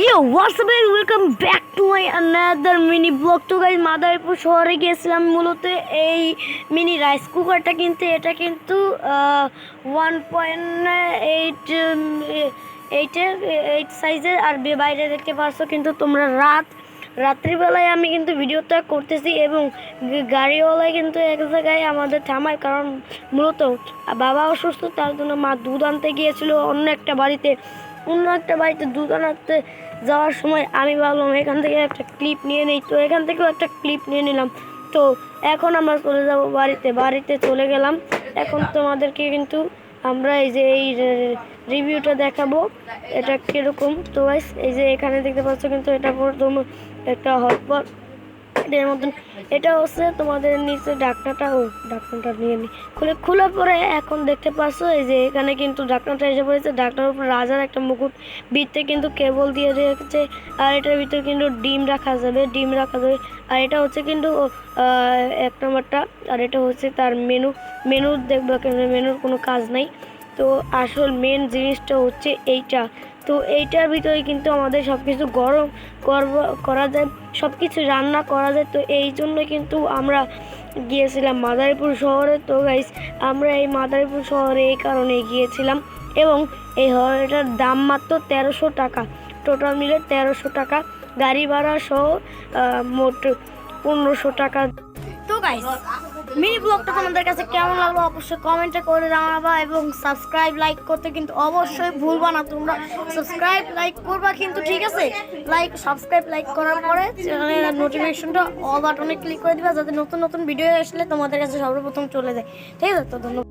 Yo, what's up guys? Welcome back to my another mini vlog. তো guys Madaripur শহরে গিয়েছিলাম মূলত এই মিনি রাইস কুকারটা কিনতে। এটা কিন্তু 1.8 সাইজের, আর বাইরে দেখতে পারছো কিন্তু তোমরা রাত্রিবেলায় আমি কিন্তু ভিডিওটা করতেছি এবং গাড়িওয়ালায় কিন্তু এক জায়গায় আমাদের থামায়, কারণ মূলত বাবা অসুস্থ, তার জন্য মা দুধ আনতে গিয়েছিল অন্য একটা বাড়িতে দুধ আনাতে যাওয়ার সময় আমি ভাবলাম এখান থেকে একটা ক্লিপ নিয়ে নিই। তো এখান থেকেও একটা ক্লিপ নিয়ে নিলাম। তো এখন আমরা চলে যাব বাড়িতে চলে গেলাম। এখন তোমাদেরকে কিন্তু আমরা এই যে এই রিভিউটা দেখাবো এটা কীরকম। তো গাইস এই যে এখানে দেখতে পাচ্ছ কিন্তু এটা প্রথম একটা হটপট এর মতন। এটা হচ্ছে তোমাদের নিচে ঢাকনাটা নিয়ে নিই খোলার পরে এখন দেখতে পাচ্ছ এই যে এখানে কিন্তু ঢাকনাটা এসে পড়েছে। ঢাকনার উপর রাজার একটা মুকুট, ভিতরে কিন্তু কেবল দিয়ে রেখেছে, আর এটার ভিতরে কিন্তু ডিম রাখা যাবে। আর এটা হচ্ছে কিন্তু 1 নম্বরটা, আর এটা হচ্ছে তার মেনু দেখবো, মেনুর কোনো কাজ নাই। তো আসল মেন জিনিসটা হচ্ছে এইটা। তো এইটার ভিতরে কিন্তু আমাদের সব কিছু গরম করা যায়, সব কিছু রান্না করা যায়। তো এই জন্য কিন্তু আমরা গিয়েছিলাম মাদারীপুর শহরে। তো গাইস আমরা এই মাদারীপুর শহরে এই কারণে গিয়েছিলাম, এবং এই হলটার দাম মাত্র 1300 টাকা, টোটাল মিলে 1300 টাকা, গাড়ি ভাড়া সহ মোট 1500 টাকা। তো গাইস মিনি ব্লগটা তোমাদের কাছে কেমন লাগলো অবশ্যই কমেন্টে করে জানাবা, এবং সাবস্ক্রাইব লাইক করতে কিন্তু অবশ্যই ভুলবা না। তোমরা সাবস্ক্রাইব লাইক করবা কিন্তু, ঠিক আছে? সাবস্ক্রাইব লাইক করার পরে চ্যানেলের নোটিফিকেশনটা অল বাটনে ক্লিক করে দিবা, যাতে নতুন ভিডিও আসলে তোমাদের কাছে সর্বপ্রথম চলে যায়, ঠিক আছে? তো ধন্যবাদ।